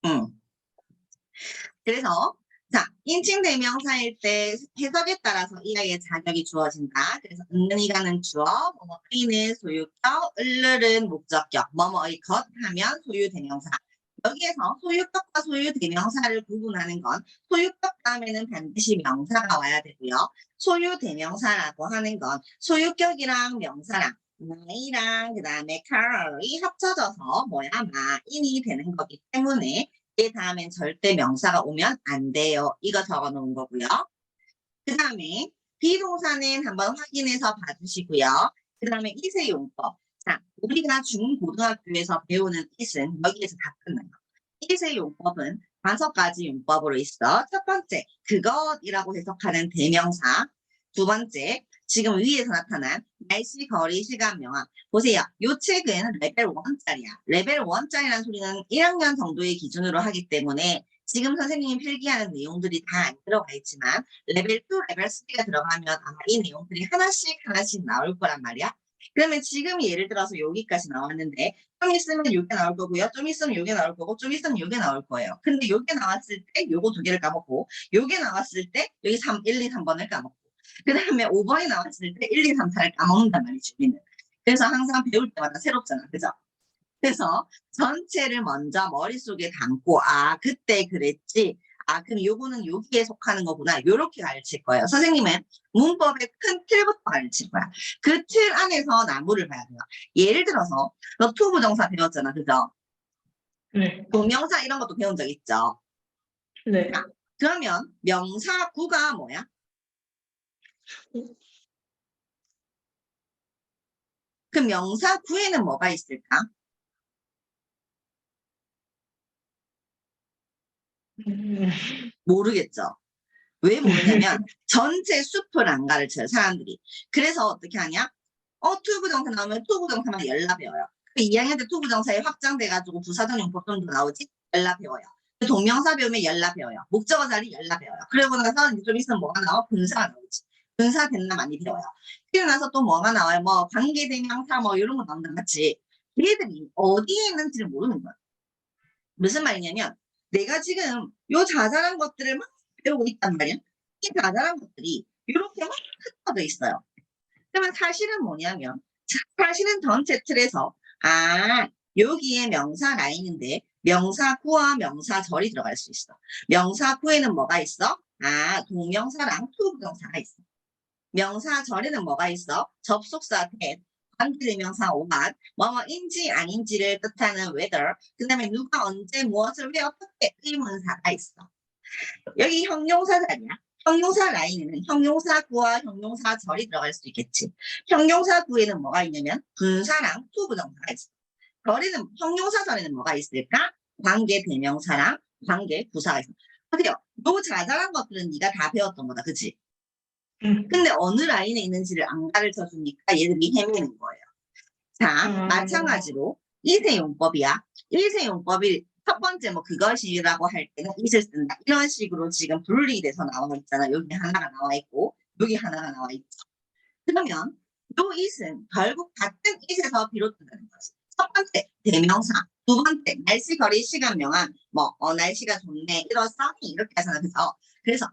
음. 그래서 자, 인칭 대명사일 때 해석에 따라서 이 아이의 자격이 주어진다. 그래서 은근히가는 주어, 뭐뭐이는 소유격, 을은 목적격, 뭐뭐의 것 하면 소유 대명사. 여기에서 소유격과 소유 대명사를 구분하는 건 소유격 다음에는 반드시 명사가 와야 되고요. 소유 대명사라고 하는 건 소유격이랑 명사랑 나이랑 그다음에 car이 합쳐져서 뭐야 마인이 되는 거기 때문에 이 다음엔 절대 명사가 오면 안 돼요. 이거 적어 놓은 거고요. 그 다음에 비동사는 한번 확인해서 봐주시고요. 그 다음에 이세 용법. 자, 우리가 중고등학교에서 배우는 it은 여기에서 다 끝나요. it의 용법은 5가지 용법으로 있어. 첫 번째, 그것이라고 해석하는 대명사. 두 번째, 지금 위에서 나타난 날씨, 거리, 시간, 명확. 보세요. 이 책은 레벨 1짜리야. 레벨 1짜리라는 소리는 1학년 정도의 기준으로 하기 때문에 지금 선생님이 필기하는 내용들이 다 안 들어가 있지만 레벨 2, 레벨 3가 들어가면 아마 이 내용들이 하나씩 나올 거란 말이야. 그러면 지금 예를 들어서 여기까지 나왔는데 좀 있으면 이게 나올 거고요. 좀 있으면 이게 나올 거고 좀 있으면 이게 나올 거예요. 근데 이게 나왔을 때 요거 2개를 까먹고 요게 나왔을 때 여기 1, 2, 3번을 까먹고 그 다음에 5번이 나왔을 때 1, 2, 3, 4를 까먹는단 말이지 우리는. 그래서 항상 배울 때마다 새롭잖아. 그죠? 그래서 전체를 먼저 머릿속에 담고 아 그때 그랬지 아 그럼 요거는 여기에 속하는 거구나 요렇게 가르칠 거예요. 선생님은 문법의 큰 틀부터 가르칠 거야. 그 틀 안에서 나무를 봐야 돼요. 예를 들어서 너 투부정사 배웠잖아. 그죠? 네. 동명사 이런 것도 배운 적 있죠? 네. 자, 그러면 명사구가 뭐야? 그 명사구에는 뭐가 있을까? 모르겠죠? 왜 모르냐면 전체 숲을 안 가르쳐요 사람들이. 그래서 어떻게 하냐? 투부정사 나오면 투부정사만 열라 배워요. 그 2학년 때 투부정사에 확장돼가지고 부사적용법정도 나오지 열라 배워요. 그 동명사 배우면 열라 배워요. 목적어 자리 열라 배워요. 그러고 나서 좀 있으면 뭐가 나와? 분사가 나오지. 분사 됐나 많이 배워요. 그러고 나서 또 뭐가 나와요? 뭐 관계대명사 뭐 이런 거 나온다 같이. 얘들이 어디에 있는지를 모르는 거야. 무슨 말이냐면 내가 지금 요 자잘한 것들을 막 배우고 있단 말이야. 이 자잘한 것들이 이렇게 막 흩어져 있어요. 그러면 사실은 뭐냐면 사실은 전체 틀에서 아 여기에 명사 라인인데 명사구와 명사절이 들어갈 수 있어. 명사구에는 뭐가 있어? 아 동명사랑 투부정사가 있어. 명사절에는 뭐가 있어? 접속사 that, 관계대명사 오만, 뭐뭐인지 아닌지를 뜻하는 whether, 그 다음에 누가 언제 무엇을 왜 어떻게 의문사가 있어. 여기 형용사 자리야. 형용사 라인에는 형용사구와 형용사절이 들어갈 수 있겠지. 형용사구에는 뭐가 있냐면 분사랑 투부정사가 있어. 절에는 형용사절에는 뭐가 있을까? 관계대명사랑 관계부사가 있어. 어때요? 요 자잘한 것들은 네가 다 배웠던 거다. 그치? 근데 어느 라인에 있는지를 안 가르쳐 주니까 얘들이 헤매는 거예요. 자, 마찬가지로 이세용법이야. 이세용법이 첫 번째 뭐 그것이라고 할 때는 it을 쓴다. 이런 식으로 지금 분리돼서 나와 있잖아. 여기 하나가 나와 있고 여기 하나가 나와 있죠. 그러면 요 it은 결국 같은 it에서 비롯된다는 거지. 첫 번째 대명사, 두 번째 날씨, 거리, 시간, 명확, 뭐 날씨가 좋네, 이렇어 이렇게 하잖아. 그래서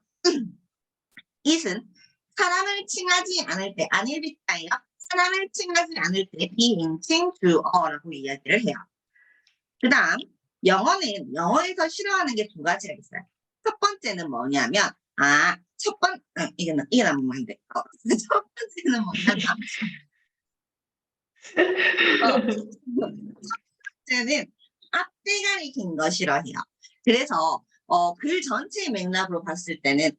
it은 사람을 칭하지 않을 때, 아닐비타예요. 사람을 칭하지 않을 때 비인칭 주어라고 이야기를 해요. 그 다음 영어는 영어에서 싫어하는 게 2가지가 있어요. 첫 번째는 뭐냐면 이게 나면 안 돼. 첫 번째는 뭐냐면 첫 번째는 앞대가리 긴 거 싫어해요. 그래서 글 전체의 맥락으로 봤을 때는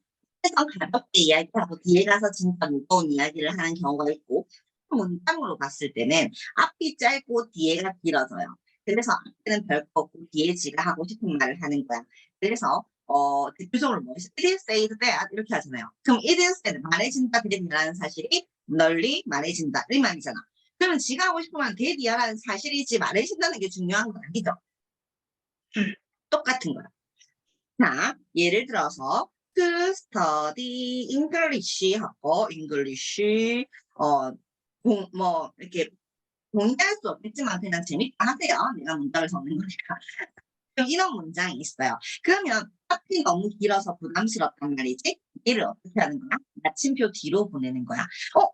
해서 가볍게 이야기하고 뒤에 가서 진짜 무거운 이야기를 하는 경우가 있고 문장으로 봤을 때는 앞이 짧고 뒤에가 길어져요. 그래서 앞에는 별거 없고 뒤에 지가 하고 싶은 말을 하는 거야. 그래서 대표적으로 뭐 it is said that 이렇게 하잖아요. 그럼 it is said 말해진다 대디라는 사실이 널리 말해진다 이 말이잖아. 그러면 지가 하고 싶으면 대디야라는 사실이지 말해진다는 게 중요한 건 아니죠. 똑같은 거야. 자, 예를 들어서 to study English 하고 English 뭐 이렇게 동의할 수 없겠지만 그냥 재밌게 하세요. 내가 문장을 적는 거니까. 이런 문장이 있어요. 그러면 앞이 너무 길어서 부담스럽단 말이지. 얘를 어떻게 하는 거야? 마침표 뒤로 보내는 거야.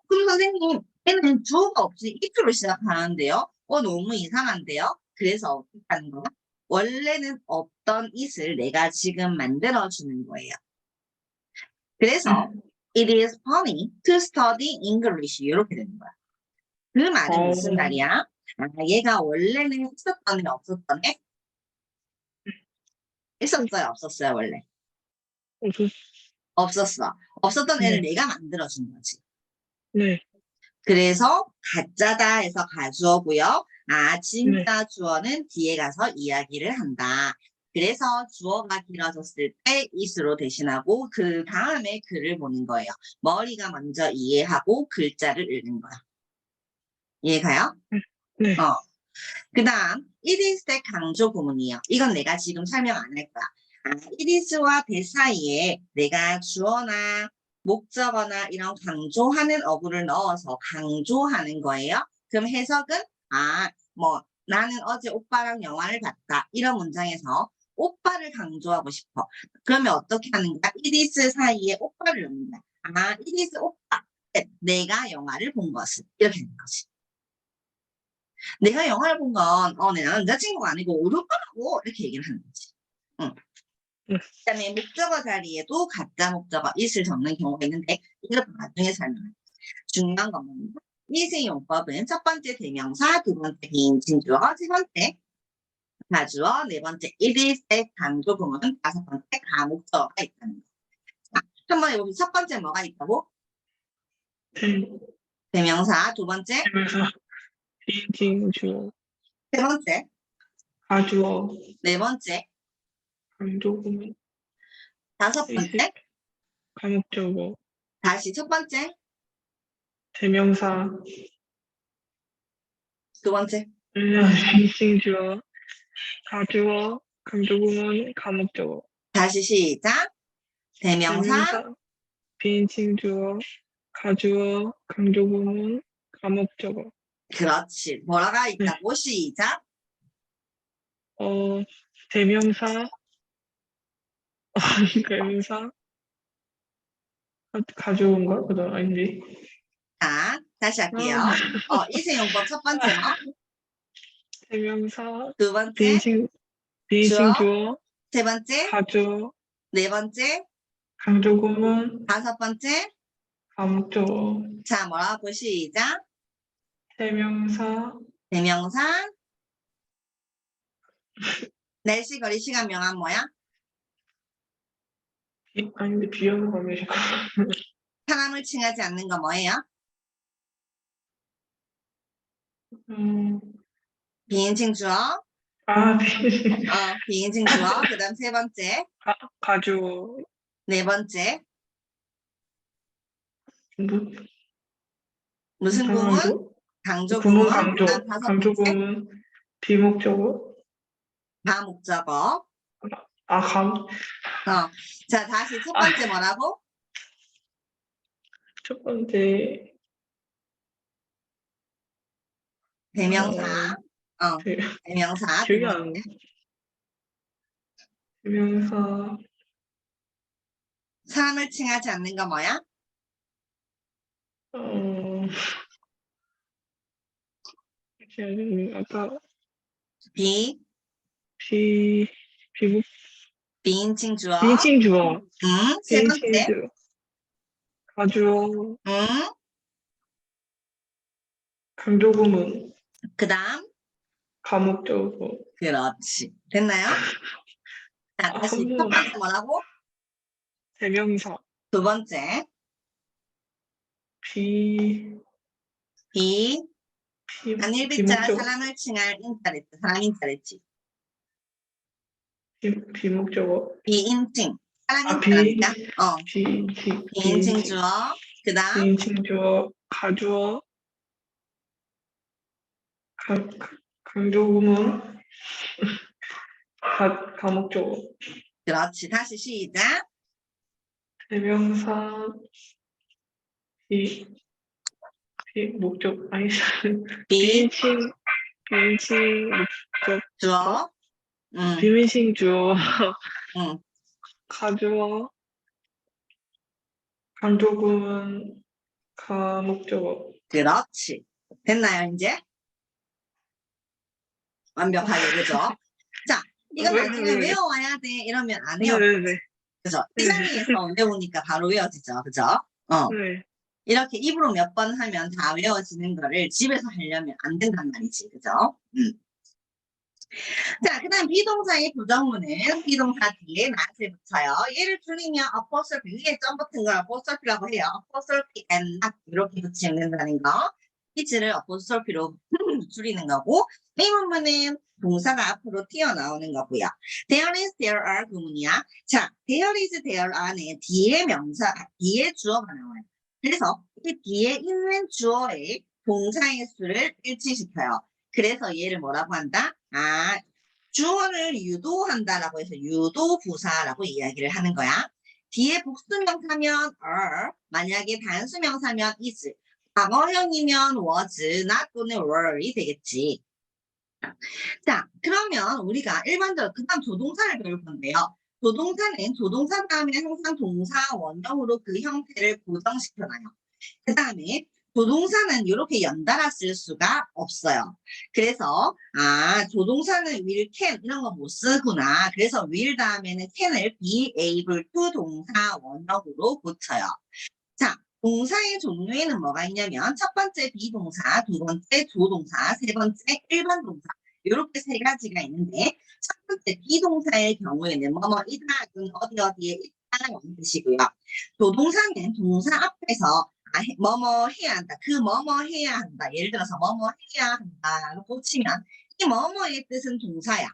그럼 선생님, 얘는 주어가 없이 it로 시작하는데요. 너무 이상한데요. 그래서 어떻게 하는 거야? 원래는 없던 it을 내가 지금 만들어주는 거예요. 그래서 it is funny to study English 이렇게 되는 거야. 그 말은 무슨 말이야? 얘가 원래는 있었던 애 없었던 애? 있었어요, 없었어요, 원래? 없었어. 없었던 애를 네. 내가 만들어준 거지. 네. 그래서 가짜다 해서 가주어고요. 네. 진짜 주어는 뒤에 가서 이야기를 한다. 그래서 주어가 길어졌을 때 is로 대신하고 그 다음에 글을 보는 거예요. 머리가 먼저 이해하고 글자를 읽는 거야. 이해가요? 네. 그 다음 it is 때 강조 구문이에요. 이건 내가 지금 설명 안 할 거야. it is와 that 사이에 내가 주어나 목적어나 이런 강조하는 어구를 넣어서 강조하는 거예요. 그럼 해석은 나는 어제 오빠랑 영화를 봤다. 이런 문장에서 오빠를 강조하고 싶어. 그러면 어떻게 하는 거야? it is 사이에 오빠를 넣는 거야. it is 오빠. 내가 영화를 본 것은 이렇게 되는 거지. 내가 영화를 본 건, 내 남자친구가 아니고 우리 오빠라고 이렇게 얘기를 하는 거지. 그 다음에 목적어 자리에도 가짜 목적어 it을 적는 경우가 있는데, 이것도 나중에 설명할게요. 중요한 건 뭡니까? 이세 용법은 첫 번째 대명사, 두 번째 비인칭 주어, 세 번째 가주어, 네 번째 it is 때 강조 구문, 다섯 번째 가목적어가 있다는 거. 자, 한번 해보면 첫 번째 뭐가 있다고? 대명사, 두 번째, 대명사, 비인칭 주어, 세 번째, 가주어, 네 번째, 강조 구문, 다섯 번째, 과목적어, 다시 첫 번째, 대명사, 두 번째. 비인칭 주어, 가주어, 강조 구문, 과목적어, 다시 시작. 대명사, 대명사, 비인칭 주어, 가주어, 강조 구문, 과목적어. 그렇지. 뭐라가 있다고? 시작. 대명사, 대명사, 가져온가? 그다음 아닌데. 자, 다시 할게요. 이세용법 첫 번째 뭐? 대명사, 두 번째, 비인칭 주어. 주어, 세 번째, 가주어, 네 번째, 강조 구문, 다섯 번째. 과목적어. 자, 뭐라고? 시작. 대명사, 대명사. 날씨, 거리, 시간, 명함 뭐야? 아닌데 비어는 거미니까. 사람을 칭하지 않는 거 뭐예요? 비인칭 주어. 비인칭 주어. 그 다음 세 번째, 가주어, 네 번째. 뭐, 무슨 구문? 이상하죠? 강조 구문 구문. 강조, 그 다음 다섯 강조 번째, 구문, 비목적어. 다목적어. 감. 자, 다시 첫 번째 뭐라고? 첫 번째, 대명사. 대- 대명사. 두 기억이 번째. 안 나. 대명사, 사람을 칭하지 않는 거 뭐야? 아까 비, 비목, 비인칭 주어. 비인칭 주어, 세 비인칭 번째. 주어, 가주어, 강조 구문, 그 다음. 과목적어. 그렇지. 됐나요? 자, 다시 첫 번째 뭐라고? 대명사, 두 번째. 비, 비, 단일비자 비목적, 사람을 칭할 인자랬지. 사람 인자랬지. 비목적어. 비인칭. 사람 비, 인자라니까. 비인칭 비인칭, 주어. 그 다음. 비인칭 주어, 가주어, 강조 구문, 과목적어. 그렇지. 다시 시작. 대명사, 목적, 아니, 비, 비인칭, 목적, 주어. 비밀식 주어 응. 가주어 강조구문 가목적어. 그렇지. 됐나요, 이제? 완벽하게, 그죠? 자, 이거 나중에 네. 외워와야 돼. 이러면 안 외워. 네네네. 그죠? 이 네. 자리에서 외우니까 바로 외워지죠. 그죠? 네. 이렇게 입으로 몇 번 하면 다 외워지는 거를 집에서 하려면 안 된단 말이지. 그죠? 자, 그 다음 비동사의 부정문은 비동사 뒤에 not을 붙여요. 얘를 줄이면 apostrophe, 위에 점 붙은 걸 apostrophe라고 해요. apostrophe and not 이렇게 붙이면 된다는 거. 이즈를 apostrophe로 줄이는 거고, 이 문문은 동사가 앞으로 튀어나오는 거고요. There is, there are 구문이야. 자, there is, there are는 뒤에 명사, 뒤에 주어가 나와요. 그래서 이 뒤에 있는 주어의 동사의 수를 일치시켜요. 그래서 얘를 뭐라고 한다? 주어를 유도한다라고 해서 유도부사라고 이야기를 하는 거야. 뒤에 복수명사면 are, 만약에 단수명사면 is, 과거형이면 was, not 또는 were이 되겠지. 자, 그러면 우리가 일반적으로 그 다음 조동사를 배울 건데요. 조동사는 조동사 다음에 항상 동사 원형으로 그 형태를 고정시켜놔요. 그 다음에 조동사는 이렇게 연달아 쓸 수가 없어요. 그래서 조동사는 will, can 이런 거 못 쓰구나. 그래서 will 다음에는 can을 be able to 동사 원형으로 붙여요. 자, 동사의 종류에는 뭐가 있냐면 첫 번째 비동사, 두 번째 조동사, 세 번째 일반 동사 이렇게 세 가지가 있는데 첫 번째 비동사의 경우에는 뭐뭐이다, 어디 어디에 있다 이런 뜻이고요. 조동사는 동사 앞에서 뭐뭐 해야 한다. 그 뭐뭐 해야 한다. 예를 들어서 뭐뭐 해야 한다. 고치면 이 뭐뭐의 뜻은 동사야.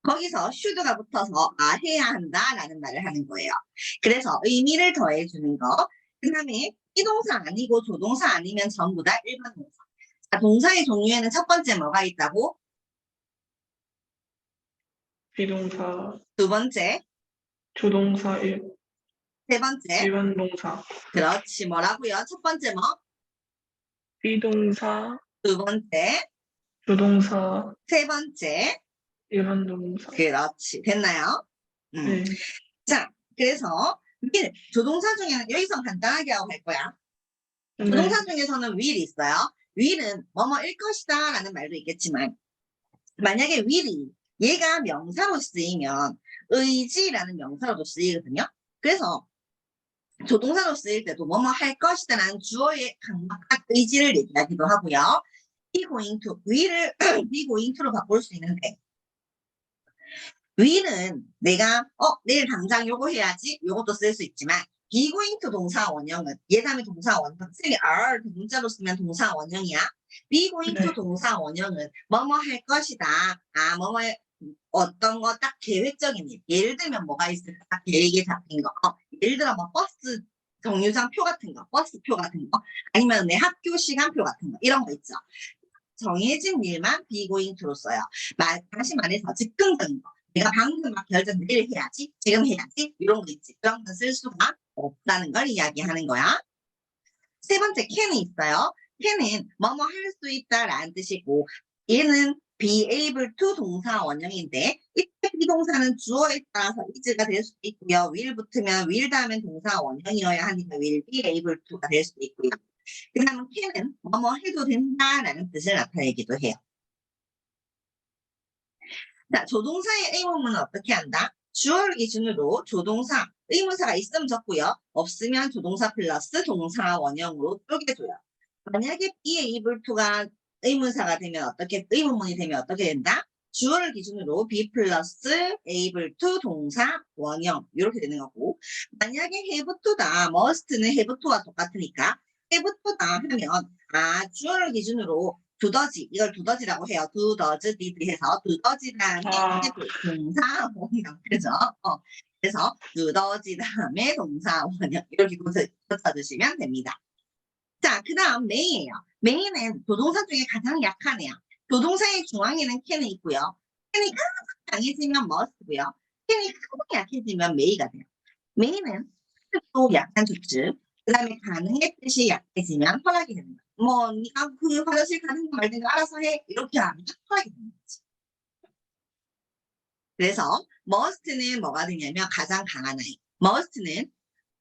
거기서 should가 붙어서 해야 한다라는 말을 하는 거예요. 그래서 의미를 더해주는 거. 그 다음에 비동사 아니고 조동사 아니면 전부 다 일반 동사. 자, 동사의 종류에는 첫 번째 뭐가 있다고? 비동사, 두 번째, 조동사, 세 번째. 일반 동사. 그렇지. 뭐라고요? 첫 번째 뭐? 비동사, 두 번째, 조동사, 세 번째. 일반 동사. 그렇지. 됐나요? 네. 자, 그래서 조동사 중에는 여기서 간단하게 하고 갈 거야. 네. 조동사 중에서는 will이 있어요. will은 뭐뭐일 것이다 라는 말도 있겠지만 만약에 will이 얘가 명사로 쓰이면 의지라는 명사로도 쓰이거든요. 그래서 조동사로 쓰일 때도 뭐뭐 할 것이다 라는 주어의 강력한 의지를 얘기하기도 하고요. be going to, will을 be going to로 바꿀 수 있는데 will은 내가 내일 당장 요거 해야지 요것도 쓸 수 있지만 be going to 동사 원형은 예담의 동사 원형 쓰기 are 문자로 쓰면 동사 원형이야. be going to 네. 동사 원형은 뭐뭐 할 것이다. 뭐뭐 어떤 거 딱 계획적인 일. 예를 들면 뭐가 있을까? 계획에 잡힌 거. 예를 들어 뭐 버스 정류장 표 같은 거, 버스 표 같은 거, 아니면 내 학교 시간표 같은 거 이런 거 있죠. 정해진 일만 be going to로 써요. 다시 말해서 즉흥적인 거. 내가 방금 막 결정 내일 해야지, 지금 해야지 이런 거 있지. 그런 건 쓸 수가 없다는 걸 이야기하는 거야. 세 번째 can이 있어요. can은 뭐뭐 할 수 있다라는 뜻이고 얘는 be able to 동사 원형인데 이때 비동사는 주어에 따라서 is가 될 수도 있고요. will 붙으면 will 다음엔 동사 원형이어야 하니까 will be able to가 될 수도 있고요. 그 다음 can은 뭐뭐 해도 된다라는 뜻을 나타내기도 해요. 자, 조동사의 의문문은 어떻게 한다? 주어를 기준으로 조동사, 의문사가 있으면 적고요. 없으면 조동사 플러스 동사 원형으로 쪼개줘요. 만약에 be able to가 의문사가 되면 의문문이 되면 어떻게 된다? 주어를 기준으로 be 플러스 able to 동사 원형 이렇게 되는 거고 만약에 have to다, must는 have to와 똑같으니까 have to다 하면 주어를 기준으로 두더지, 이걸 두더지라고 해요. 두더지, did 해서 두더지 다음에 동사 원형, 그죠? 그래서 두더지 다음에 동사 원형 이렇게 고쳐주시면 됩니다. 자, 그 다음 may예요. may는 조동사 중에 가장 약한 애야. 조동사의 중앙에는 can이 있고요. can이 가장 강해지면 must고요. can이 가장 약해지면 may가 돼요. may는 또 약한 조치. 그 다음에 가능의 뜻이 약해지면 허락이 됩니다. 뭐 네가 그 화장실 가는 거 말든가 알아서 해 이렇게 하면 허락이 되는 거지. 그래서 must는 뭐가 되냐면 가장 강한 아이. must는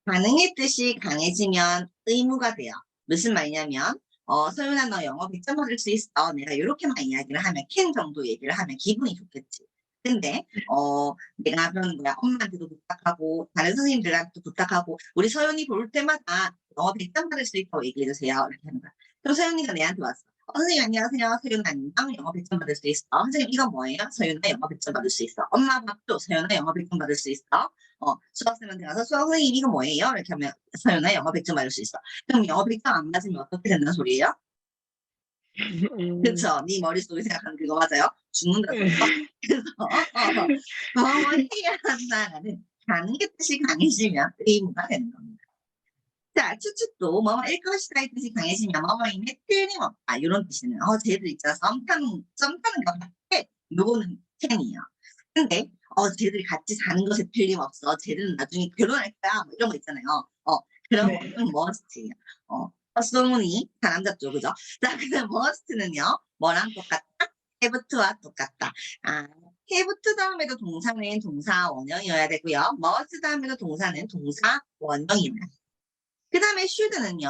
가능의 뜻이 강해지면 의무가 돼요. 무슨 말이냐면 서윤아 너 영어 100점 받을 수 있어. 내가 이렇게만 이야기를 하면 can 정도 얘기를 하면 기분이 좋겠지. 근데 내가 그러는 거야. 엄마한테도 부탁하고 다른 선생님들한테도 부탁하고 우리 서윤이 볼 때마다 영어 100점 받을 수 있다고 얘기해 주세요. 이렇게 하는 거야. 그럼 서윤이가 내한테 왔어. 선생님 안녕하세요. 서윤아 안녕. 영어 100점 받을 수 있어. 선생님 이거 뭐예요? 서윤아 영어 100점 받을 수 있어. 엄마 밥도 서윤아 영어 100점 받을 수 있어. 수학생한테 가서 수학 선생님 이거 뭐예요? 이렇게 하면 서윤아 영어 100점 받을 수 있어. 그럼 영어 100점 안 맞으면 어떻게 된다는 소리예요? 그쵸? 네 머릿속에 생각하는 그거 맞아요? 죽는다는 소리죠? 그래서 뭐 해야 한다라는 가능의 뜻이 강해지면 의무가 되는 겁니다. 자, 추측도 뭐뭐일 것이다의 뜻이 강해지면 뭐뭐임에 틀림없다 이런 뜻이네요. 쟤들 있잖아 썸 타는 것 같아. 요거는 can이에요. 근데 쟤들이 같이 사는 것에 틀림없어. 쟤들은 나중에 결혼할 거야. 뭐 이런 거 있잖아요. 그런 네. 거는 must예요. 헛소문이 다남자죠, 그죠? 자, 그다음 must는요, 뭐랑 똑같다? have to와 똑같다. have to 다음에도 동사는 동사 원형이어야 되고요. must 다음에도 동사는 동사 원형이어야 돼요. 그 다음에 should는요,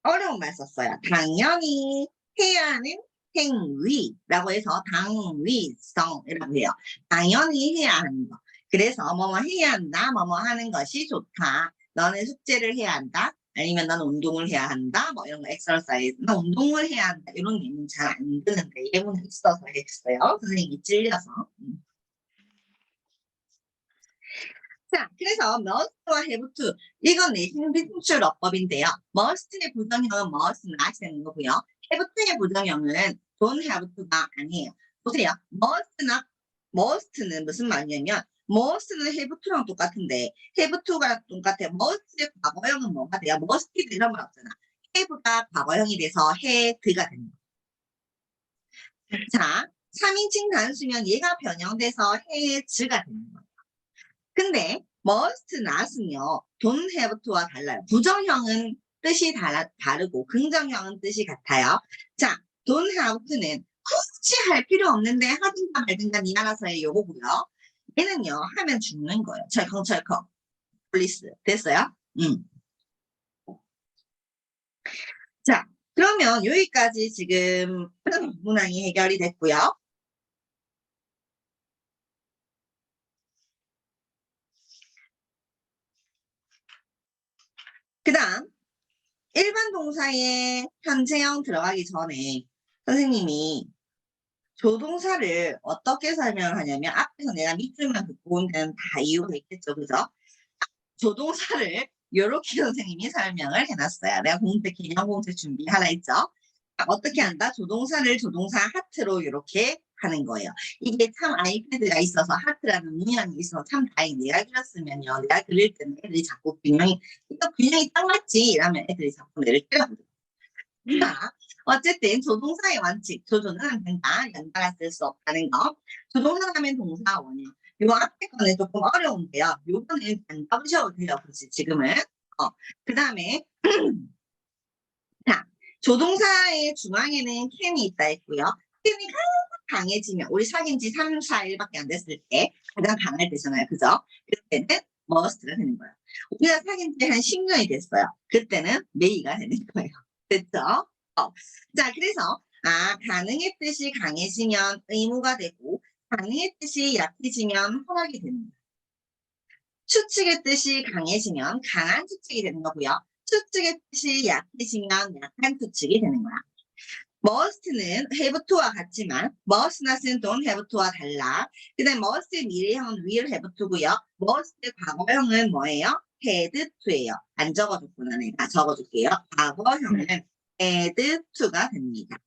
어려운 말 썼어요. 당연히 해야 하는 행위라고 해서 당위성이라고 해요. 당연히 해야 하는 거. 그래서 뭐뭐 해야 한다, 뭐뭐 하는 것이 좋다. 너는 숙제를 해야 한다. 아니면 넌 운동을 해야 한다. 뭐 이런 거 exercise. 너 운동을 해야 한다. 이런 예문 잘 안 드는데 예문이 있어서 했어요. 선생님이 찔려서. 자, 그래서 must와 have to 이건 내신 비동출어법인데요. must의 부정형은 must not이 되는 거고요. have to의 부정형은 don't have to가 아니에요. 보세요. must는 무슨 말이냐면 must는 have to랑 똑같은데 have to가 똑같아요. must의 과거형은 뭐가 돼요? must 이런 말 없잖아. have가 과거형이 돼서 had가 됩니다. 자, 3인칭 단수면 얘가 변형돼서 has가 되는 거예요. 근데 must not은요, don't have to와 달라요. 부정형은 뜻이 다르고 긍정형은 뜻이 같아요. 자, don't have to는 굳이 할 필요 없는데 하든가 말든가 니 알아서 해 요거고요. 얘는요, 하면 죽는 거예요. 철컹철컹. 플리스. 됐어요? 자, 그러면 여기까지 지금 문항이 해결이 됐고요. 그 다음 일반 동사의 현재형 들어가기 전에 선생님이 조동사를 어떻게 설명하냐면 앞에서 내가 밑줄만 긋고 온 데는 다 이유가 있겠죠. 그죠? 조동사를 이렇게 선생님이 설명을 해놨어요. 내가 공책 개념 공책 준비하라 했죠. 어떻게 한다? 조동사를 조동사 하트로 이렇게 하는 거예요. 이게 참 아이패드가 있어서 하트라는 문양이 있어서 참 다행히 내가 그렸으면요. 내가 그릴 때는 애들이 자꾸 균형이 딱 맞지? 이러면 애들이 자꾸 내를 때려거든요. 자, 어쨌든 조동사의 원칙, 조조는 안 된다, 연달아 쓸 수 없다는 거. 조동사 하면 동사 원형. 요 앞에 거는 조금 어려운데요. 요거는 안 적으셔도 돼요. 그렇지, 지금은. 그 다음에 자, 조동사의 중앙에는 can이 있다 했고요. can이 강해지면 우리 사귄 지 3, 4일밖에 안 됐을 때 가장 강할 때잖아요. 그죠? 그때는 must가 되는 거예요. 우리가 사귄 지 한 10년이 됐어요. 그때는 may가 되는 거예요. 됐죠? 자, 그래서 가능의 뜻이 강해지면 의무가 되고 가능의 뜻이 약해지면 허락이 됩니다. 추측의 뜻이 강해지면 강한 추측이 되는 거고요. 추측의 뜻이 약해지면 약한 추측이 되는 거야. must는 have to와 같지만 must not은 don't have to와 달라. 그 다음에 must의 미래형은 will have to고요. must의 과거형은 뭐예요? had to예요. 안 적어줬구나. 내가 적어줄게요. 과거형은 had to가 됩니다.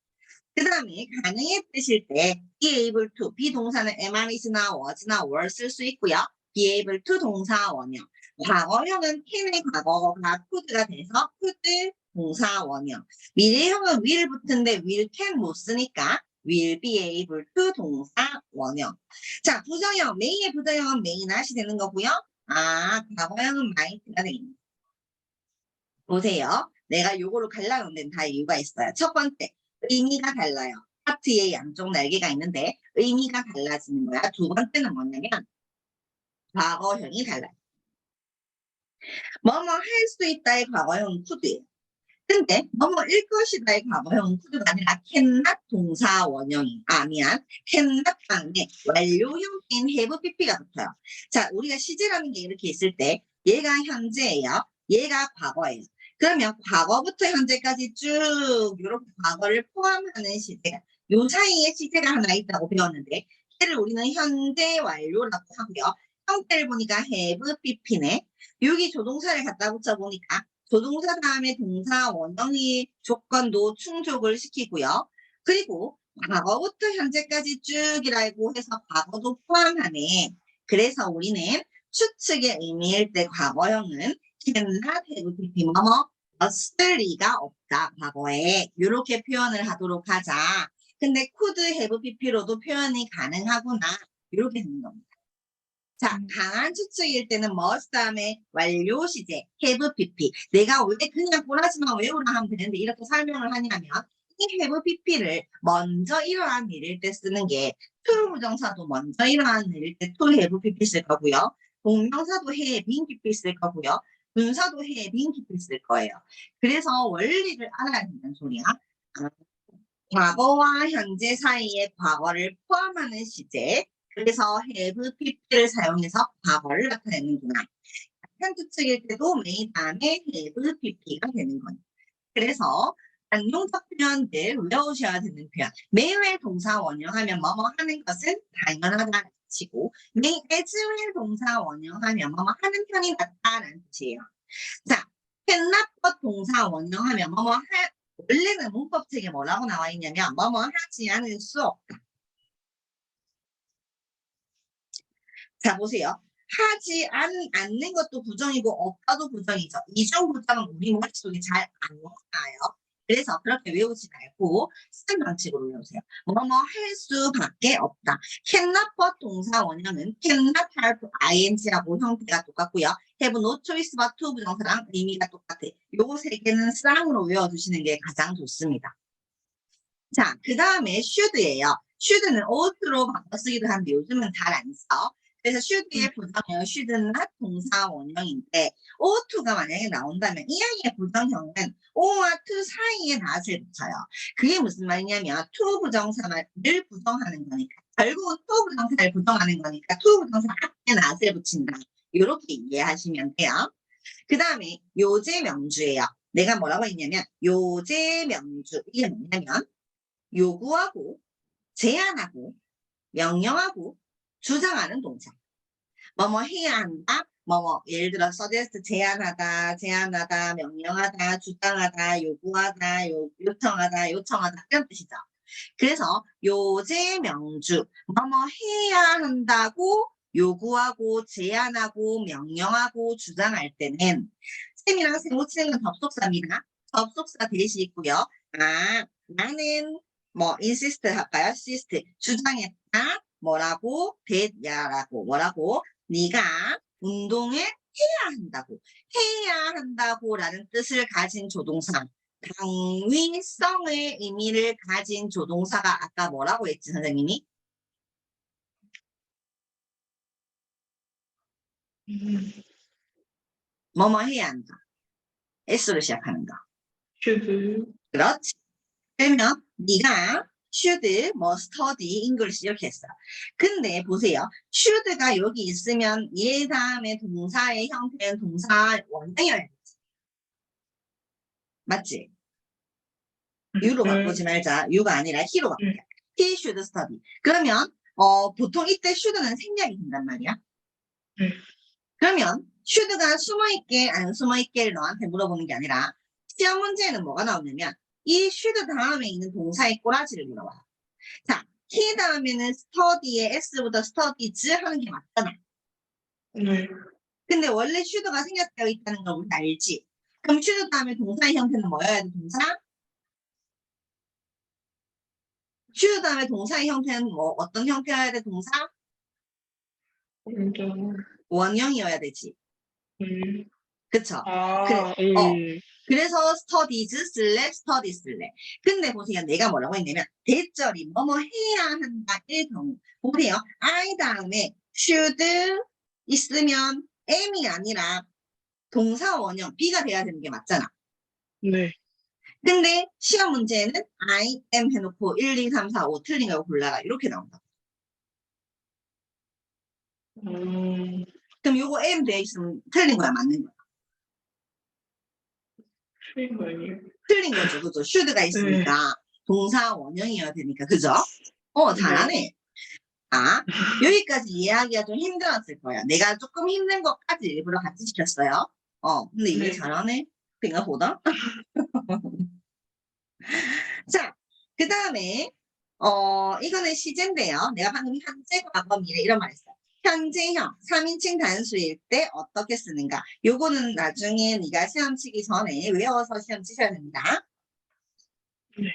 그 다음에 가능의 뜻일 때 be able to, 비동사는 am, is나 was나 were 쓸 수 있고요. be able to 동사 원형. 과거형은 can의 과거가 could가 돼서 could 동사 원형. 미래형은 will 붙은데 will can 못 쓰니까 will be able to 동사 원형. 자, 부정형, may의 부정형은 may not이 되는 거고요. 과거형은 might가 됩니다. 보세요. 내가 요거로 갈라놓은 데는 다 이유가 있어요. 첫 번째, 의미가 달라요. 버트의 양쪽 날개가 있는데 의미가 달라지는 거야. 두 번째는 뭐냐면 과거형이 달라요. 뭐뭐 할 수 있다의 과거형은 could예요. 근데 뭐뭐일 것이다의 과거형은 could가 아니라 cannot 동사 원형이 cannot 다음에 완료 형태인 have pp가 붙어요. 자, 우리가 시제라는 게 이렇게 있을 때 얘가 현재예요. 얘가 과거예요. 그러면 과거부터 현재까지 쭉 이렇게 과거를 포함하는 시제가 요 사이에 시제가 하나 있다고 배웠는데 얘를 우리는 현재 완료라고 하고요. 형태를 보니까 have pp네. 여기 조동사를 갖다 붙여보니까 조동사 다음에 동사 원형이 조건도 충족을 시키고요. 그리고 과거부터 현재까지 쭉이라고 해서 과거도 포함하네. 그래서 우리는 추측의 의미일 때 과거형은 cannot have pp 뭐뭐 없을 리가 없다. 과거에 이렇게 표현을 하도록 하자. 근데 could have pp로도 표현이 가능하구나. 이렇게 되는 겁니다. 자, 강한 추측일 때는 must 다음에 완료 시제 have pp. 내가 왜 그냥 꼬라지만 외우라 하면 되는데 이렇게 설명을 하냐면 이 have pp를 먼저 일어난 일일 때 쓰는 게 to 부정사도 먼저 일어난 일일 때 to have pp 쓸 거고요. 동명사도 have been pp 쓸 거고요. 분사도 have been pp 쓸 거예요. 그래서 원리를 알아야 된다는 소리야. 과거와 현재 사이에 과거를 포함하는 시제. 그래서 have pp를 사용해서 과거를 나타내는구나. 한 추측일 때도 메인 다음에 have pp가 되는 거예요. 그래서 관용적 표현들 외우셔야 되는 표현. 매일 동사 원형하면 뭐뭐 하는 것은 당연하다는 뜻이고 may as well 동사 원형하면 뭐뭐 하는 편이 낫다는 뜻이에요. 자, cannot but 동사 원형하면 뭐뭐 원래는 문법책에 뭐라고 나와 있냐면 뭐뭐 하지 않을 수 없다. 자, 보세요. 하지 않는 것도 부정이고 없다도 부정이죠. 이중 부정은 우리 머릿속에 잘 안 나와요. 그래서 그렇게 외우지 말고 쓰는 방식으로 외우세요. 뭐뭐 할 수밖에 없다. cannot but 동사 원형은 cannot have ing하고 형태가 똑같고요. have no choice but to 부정사랑 의미가 똑같아. 요거 세 개는 쌍으로 외워두시는 게 가장 좋습니다. 자, 그 다음에 should예요. should는 ouught로 바꿔쓰기도 하는데 요즘은 잘 안 써. 그래서 should의 부정형 should는 동사 원형인데 ought to가 만약에 나온다면 이 아이의 부정형은 o와 to 사이에 not을 붙여요. 그게 무슨 말이냐면 to 부정사를 부정하는 거니까 결국은 to 부정사를 부정하는 거니까 to 부정사 앞에 not을 붙인다. 이렇게 이해하시면 돼요. 그 다음에 요제 명주예요. 내가 뭐라고 했냐면 요제 명주 이게 뭐냐면 요구하고 제안하고 명령하고 주장하는 동사. 뭐뭐 해야 한다. 뭐뭐 예를 들어 suggest 제안하다, 명령하다, 주장하다, 요구하다, 요청하다 이런 뜻이죠. 그래서 요제 명주 뭐뭐 해야 한다고 요구하고 제안하고 명령하고 주장할 때는 쌤이랑 쌤 붙이는 건 접속사입니다. 접속사 대시 있고요. 나는 뭐 insist 할까요? insist 주장했다. 뭐라고? 됐야라고 뭐라고? 네가 운동을 해야 한다고 해야 한다고라는 뜻을 가진 조동사 당위성의 의미를 가진 조동사가 아까 뭐라고 했지 선생님이? 뭐뭐 해야 한다. S로 시작하는 거. should. 그렇지. 그러면 네가 should 뭐 study English 이렇게 했어. 근데 보세요. should가 여기 있으면 얘 다음에 동사의 형태는 동사 원형이어야 돼. 맞지? you로 바꾸지 말자. you가 아니라 he로 바꾸자. he should study. 그러면 보통 이때 should는 생략이 된단 말이야. 그러면 should가 숨어있게 안 숨어있게를 너한테 물어보는 게 아니라 시험 문제에는 뭐가 나오냐면 이 should 다음에 있는 동사의 꼬라지를 물어봐요. 자, he 다음에는 study에 s보다 studies 하는 게 맞잖아. 네. 근데 원래 should가 생략되어 있다는 걸 우리 알지? 그럼 should 다음에 동사의 형태는 뭐여야 돼? 동사? should 다음에 동사의 형태는 뭐 어떤 형태여야 돼? 동사? 먼저. 원형이어야 되지. 그쵸? 그래, 그래서 studies 쓸래, study 쓸래. 근데 보세요. 내가 뭐라고 했냐면 대절이 뭐뭐 해야 한다의 경우. 보세요. I 다음에 should 있으면 am이 아니라 동사 원형 B가 돼야 되는 게 맞잖아. 네. 근데 시험 문제는 I am 해놓고 1, 2, 3, 4, 5 틀린 거 골라라. 이렇게 나온다. 그럼 요거 am 돼 있으면 틀린 거야, 맞는 거야? 틀린 거 아니에요? 틀린 거죠. 그죠? should가 있으니까 동사 원형이어야 되니까. 그죠? 잘하네. 자, 여기까지 이해하기가 좀 힘들었을 거야. 내가 조금 힘든 것까지 일부러 같이 시켰어요. 근데 이해 네. 잘하네. 생각보다. 자, 그 다음에, 이거는 시제인데요. 내가 방금 현재, 과거, 미래 이런 말 했어요. 현재형, 3인칭 단수일 때 어떻게 쓰는가? 요거는 나중에 네가 시험 치기 전에 외워서 시험 치셔야 됩니다. 네.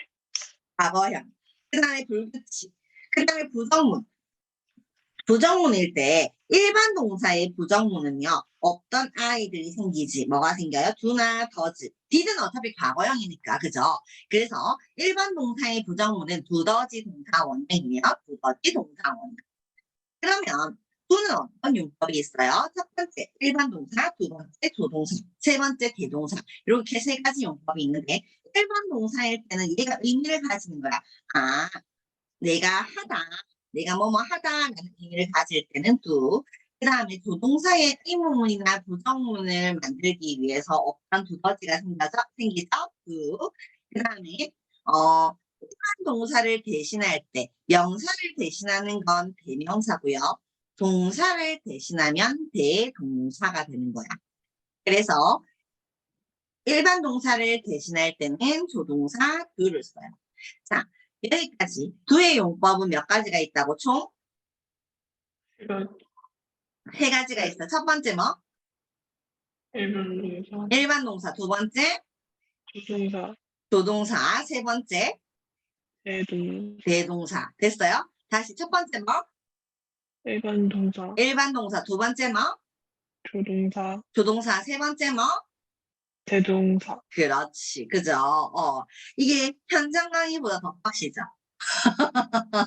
과거형. 그 다음에 불규칙. 그 다음에 부정문. 부정문일 때 일반 동사의 부정문은요. 없던 아이들이 생기지. 뭐가 생겨요? do나 does. did는 어차피 과거형이니까. 그죠? 그래서 일반 동사의 부정문은 do, does 동사 원형이며 do, does 동사 원형. 그러면 do는 어떤 용법이 있어요? 첫 번째 일반 동사, 두 번째 조동사, 세 번째 대동사. 이렇게 세 가지 용법이 있는데 일반 동사일 때는 얘가 의미를 가지는 거야. 아, 내가 하다. 내가 뭐뭐 하다라는 의미를 가질 때는 do. 그 다음에 조동사의 의문문이나 부정문을 만들기 위해서 어떤 두더지가 생기죠? do. 그 다음에 일반 동사를 대신할 때 명사를 대신하는 건 대명사고요. 동사를 대신하면 대동사가 되는 거야. 그래서 일반 동사를 대신할 때는 조동사 do를 써요. 자, 여기까지 do의 용법은 몇 가지가 있다고? 총 이거 세 가지가 있어. 첫 번째 뭐? 일반 동사, 일반 동사. 두 번째 조동사, 조동사. 세 번째 대동, 대동사. 됐어요? 다시 첫 번째 뭐? 일반 동사, 일반 동사. 두 번째 뭐? 조동사, 조동사. 세 번째 뭐? 대동사. 그렇지. 그죠? 이게 현장 강의보다 더 빡시죠?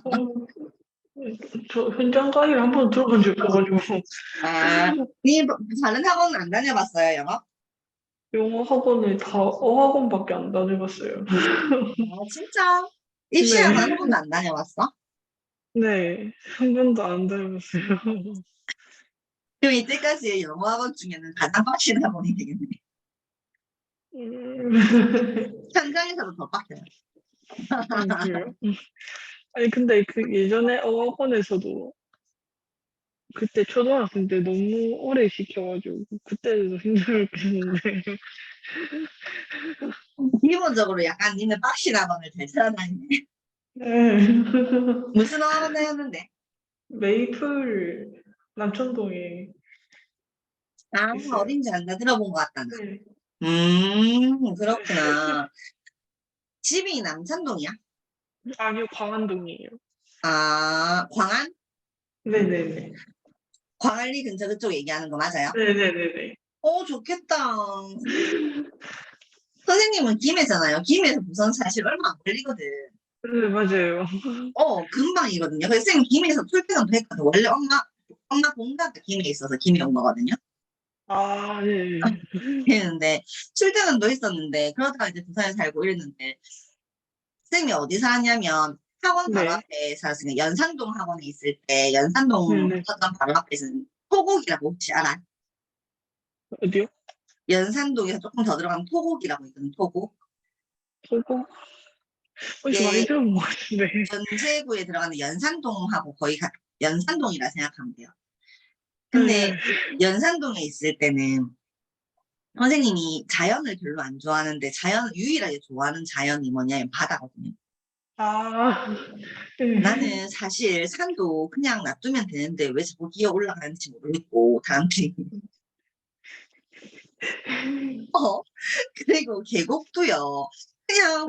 어, 저 현장 강의를 한 번 들어본 적 없어가지고 아, 니 다른 학원 안 다녀봤어요, 영어? 영어 학원을 다 어학원밖에 안 다녀봤어요. 진짜? 네, 입시학원 한 번도 안 다녀봤어? 네, 한 번도 안 다녀봤어요. 그럼 이때까지 영어 학원 중에는 가장 빡신 학원이 되겠네. 현장에서도 더 빡쳐요. 그래요? 아니 근데 그 예전에 어학원에서도 그때 초등학생 때 너무 오래 시켜가지고 그때도 힘들었겠는데. 기본적으로 약간 니는 빡신 학원을 잘 찾아다니네. 네. 무슨 학원 다녔는데? 메이플 남천동에 있어요. 어딘지 안다 들어본 것 같다. 나. 네. 그렇구나. 집이 남천동이야? 아니요, 광안동이에요. 광안? 네네네. 광안리 근처 그쪽 얘기하는 거 맞아요? 네네네네. 좋겠다. 선생님은 김해잖아요. 김해에서 부산 사실 얼마 안 걸리거든. 네, 맞아요. 금방이거든요. 그래서 선생님 김해에서 출퇴근도 했거든. 원래 엄마 본가가 김해에 있어서 김해 온 거거든요. 아, 네. 했는데 출퇴근도 했었는데 그러다가 이제 부산에 살고 이랬는데 선생님이 어디 살았냐면 학원 바로 네. 앞에 살았으니까 연산동 학원에 있을 때 연산동 네네. 학원 바로 앞에서는 토곡이라고 혹시 알아? 어디요? 연산동에서 조금 더 들어가면 토곡이라고 있거든. 토곡. 보고? 어디서 많이 이게 들어본 것 같은데. 연세구에 들어가는 연산동하고 거의 연산동이라 생각하면 돼요. 근데 네. 연산동에 있을 때는 선생님이 자연을 별로 안 좋아하는데 유일하게 좋아하는 자연이 뭐냐면 바다거든요. 아, 네. 나는 사실 산도 그냥 놔두면 되는데 왜 자꾸 기어 올라가는지 모르겠고 사람들이 그리고 계곡도요. 그냥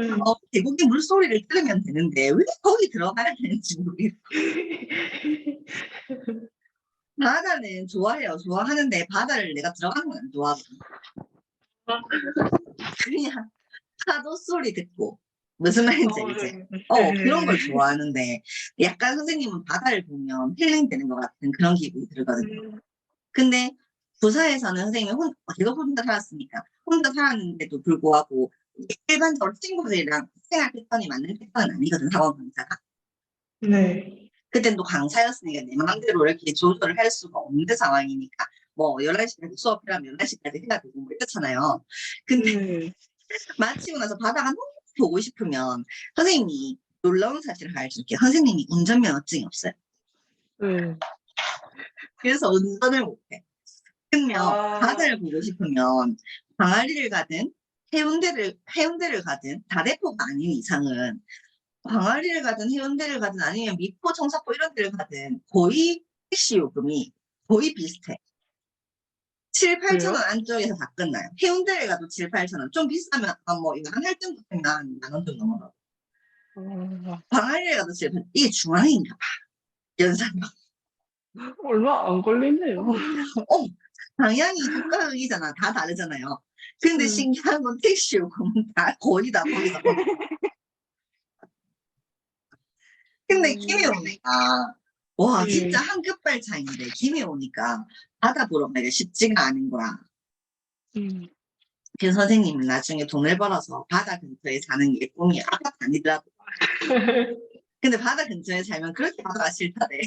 계곡의 물소리를 들으면 되는데 왜 거기 들어가야 되는지 모르겠고 바다는 좋아해요. 좋아하는데 바다를 내가 들어가는 건 안 좋아하거든요. 그냥 파도 소리 듣고 무슨 말인지 알지? 네. 그런 걸 좋아하는데 약간 선생님은 바다를 보면 힐링되는 것 같은 그런 기분이 들거든요. 근데 부사에서는 선생님이 계속 혼자 살았으니까 혼자 살았는데도 불구하고 일반적으로 친구들이랑 생활 패턴이 맞는 패턴은 아니거든, 학원 강사가. 네. 그땐 또 강사였으니까 내 마음대로 이렇게 조절을 할 수가 없는 상황이니까 뭐 11시까지 수업이라면 11시까지 해야 되고 뭐 이렇잖아요. 근데 네. 마치고 나서 바다가 너무 보고 싶으면 선생님이 놀라운 사실을 알려줄게요. 선생님이 운전면허증이 없어요. 네. 그래서 운전을 못해. 그러면 아. 바다를 보고 싶으면 광안리를 가든 해운대를 가든 다대포가 아닌 이상은 광안리를 가든 해운대를 가든 아니면 미포, 청사포 이런 데를 가든 거의 택시 요금이 거의 비슷해. 7, 8천 원 그래요? 안쪽에서 다 끝나요. 해운대를 가도 7, 8천 원. 좀 비싸면 뭐 이거 한 할증 붙으면 한 만 원 좀 넘어가. 아, 광안리를 가도 7, 8천 이게 중앙인가 봐. 연산역. 얼마 안 걸리네요. 어, 방향이 북가극이잖아. 다 다르잖아요. 근데 신기한 건 택시 요금은 다 거의 다 거기서. 근데 김해 오니까 와 진짜 한 끗발 차이인데 김해 오니까 바다 보러 가기가 쉽지가 않은 거야. 그래서 선생님은 나중에 돈을 벌어서 바다 근처에 사는 게 꿈이 아파트 아니더라고. 근데 바다 근처에 살면 그렇게 바다가 싫다대.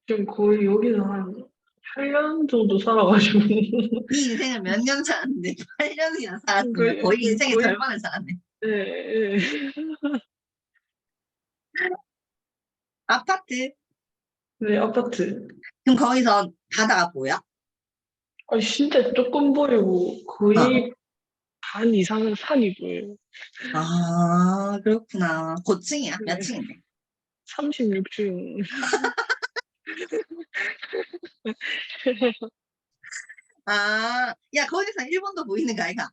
지금 거의 여기서 한 8년 정도 살아가지고. 이 인생을 몇 년 살았는데 8년이나 살았으면 거의, 거의 인생의 거의, 절반을 살았네. 네, 아파트. 네, 아파트. 그럼 거기서 바다가 보여? 아, 진짜 조금 보이고, 어. 거의 반 이상은 산이 보여요. 아 그렇구나. 고층이야? 몇 네, 층인데? 36층. 아, 야 거기서 일본도 보이는 거 아이가?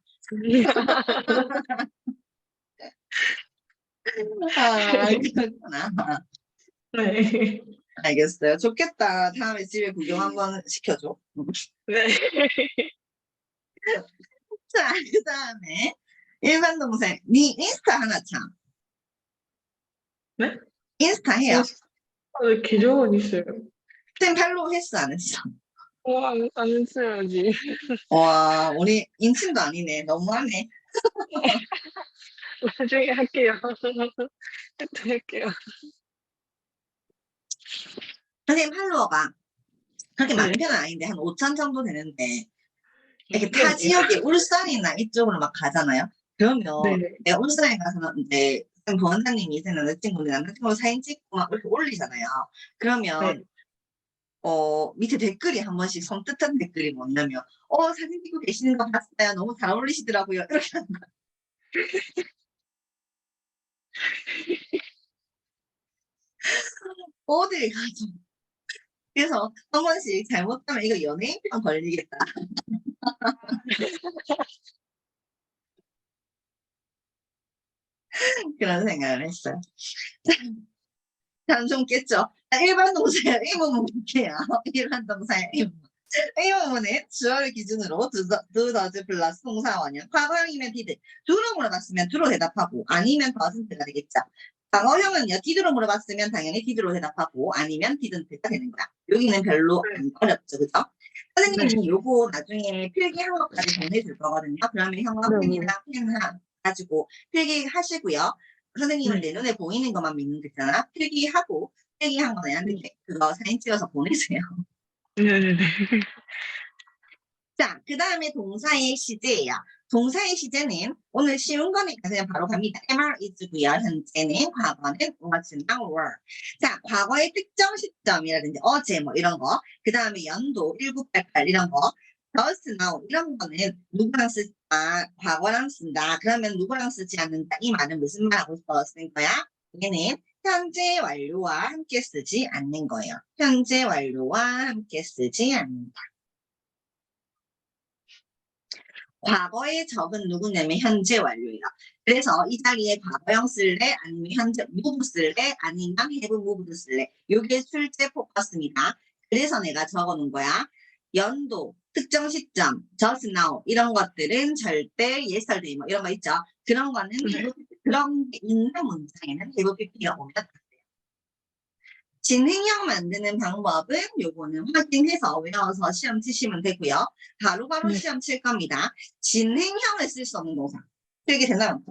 아 그렇구나. 네. 알겠어요. 좋겠다. 다음에 집에 구경 한번 시켜줘. 네. 자, 그 다음에 일반 동생. 니 인스타 하나 참. 네? 인스타 해요. 네, 계정은 있어요. 쌤 팔로우 했어 안 했어? 안 했어야지. 와, 우리 인친도 아니네. 너무하네. 나중에 할게요. 할게요. 선생님 팔로워가 그렇게 많은 네. 편은 아닌데 한 5천 정도 되는데 이렇게 타 네. 지역에 울산이나 이쪽으로 막 가잖아요. 그러면 네. 내가 울산에 가서는 이제 쌤 부원장님이 이제 남자친구들 남자친구 사진 찍고 막 이렇게 올리잖아요. 네. 그러면 밑에 댓글이 한 번씩 섬뜩한 댓글이 뭐냐면, 사진 찍고 계시는 거 봤어요. 너무 잘 어울리시더라고요. 이렇게 하는 거야. 어딜 가죠. 그래서 한 번씩 잘못하면 이거 연예인병 걸리겠다. 그런 생각을 했어요. 잠좀 깼죠. 일반 동사의 의문문 볼게요. 일반 동사의 의문문. 의문문은 주어를 기준으로 두더즈 플러스 동사원형. 과거형이면 디드. do로 물어봤으면 do로 대답하고 아니면 doesn't가 되겠죠. 과거형은요. did로 물어봤으면 당연히 did로 대답하고 아니면 didn't가 되는 거야. 여기는 별로 안 어렵죠. 그죠? 선생님이 요거 나중에 필기한 것까지 보내줄 거거든요. 그러면 형과 펜이랑 펜 가지고 필기하시고요. 선생님은 내 눈에 보이는 것만 믿는 거잖아. 필기하고 필기한 거 애한테 그거 사진 찍어서 보내세요. 네네네. 자, 그 다음에 동사의 시제예요. 동사의 시제는 오늘 쉬운 거니까 그냥 바로 갑니다. MR is고요. 현재는, 과거는 was나 were. 자, 과거의 특정 시점이라든지 어제 뭐 이런 거. 그 다음에 연도 1988 이런 거. does now 이런 거는 누구랑 쓰지? 과거랑 쓴다. 그러면 누구랑 쓰지 않는다. 이 말은 무슨 말하고 쓰는 거야? 얘는 현재 완료와 함께 쓰지 않는 거예요. 현재 완료와 함께 쓰지 않는다. 과거의 적은 누구냐면 현재 완료예요. 그래서 이 자리에 과거형 쓸래? 아니면 현재 move 쓸래? 아니면 have moved 쓸래? 이게 출제 포커스입니다. 그래서 내가 적어놓은 거야. 연도 특정 시점, just now 이런 것들은 절대 yesterday 뭐 이런 거 있죠. 그런 거는 그런 게 있는 문장에는 have pp가 오면 안 돼요. 진행형 만드는 방법은 요거는 확인해서 외워서 시험 치시면 되고요. 바로바로 네. 시험 칠 겁니다. 진행형을 쓸 수 없는 동사. 되게 되나요?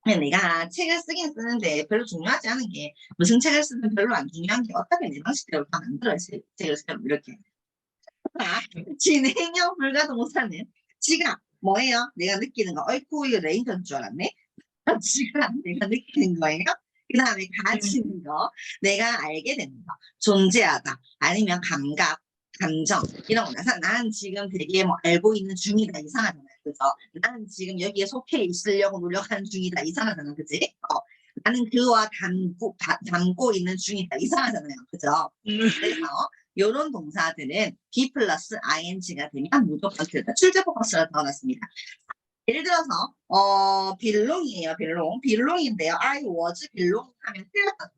내가 책을 쓰긴 쓰는데 별로 중요하지 않은 게 무슨 책을 쓰든 별로 안 중요한 게 어차피 내 방식대로 다 만들어야 책을 쓰면 이렇게. 자, 진행형 불가동사는 지가 뭐예요? 내가 느끼는 거. 어이쿠 이거 레인저인 줄 알았네. 지가 내가 느끼는 거예요. 그 다음에 가지는 거, 내가 알게 되는 거, 존재하다, 아니면 감각, 감정 이런 거. 나는 지금 되게 뭐 알고 있는 중이다 이상하잖아요, 그죠? 나는 지금 여기에 속해 있으려고 노력하는 중이다 이상하잖아, 그지? 나는 그와 담고 있는 중이다 이상하잖아요, 그죠? 그래서 이런 동사들은 be 플러스 ing가 되면 무조건 틀다. 출제 포커스가 나왔습니다. 예를 들어서 belong이에요. belong인데요. I was belong 하면 틀렸다.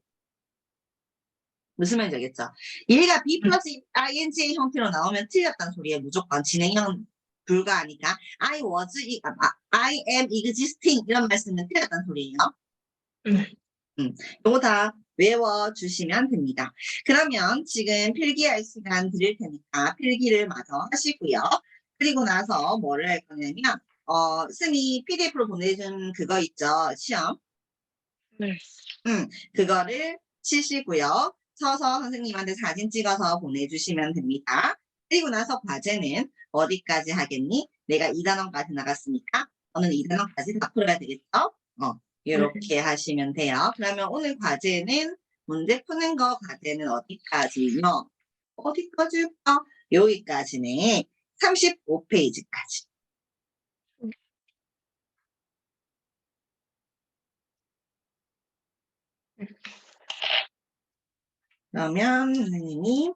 무슨 말인지 알겠죠? 얘가 be 플러스 ing의 형태로 나오면 틀렸다는 소리예요. 무조건 진행형 불가하니까 I am existing 이런 말 쓰면 틀렸다는 소리예요. 요거 다 외워주시면 됩니다. 그러면 지금 필기할 시간 드릴 테니까 필기를 마저 하시고요. 그리고 나서 뭐를 할 거냐면 스미 PDF로 보내준 그거 있죠. 시험. 네. 그거를 치시고요. 서서 선생님한테 사진 찍어서 보내주시면 됩니다. 그리고 나서 과제는 어디까지 하겠니? 내가 2단원까지 나갔으니까 너는 2단원까지 다 풀어야 되겠죠? 이렇게 하시면 돼요. 그러면 오늘 과제는 문제 푸는 거 과제는 어디까지요? 어디까지일까? 여기까지네. 35페이지까지. 그러면 선생님이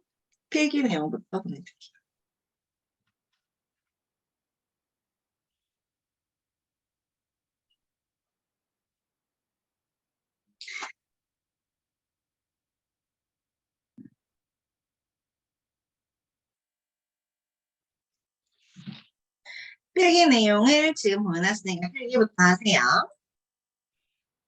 필기 내용부터 보내드릴게요. 필기 내용을 지금 보내놨으니까 필기부터 하세요.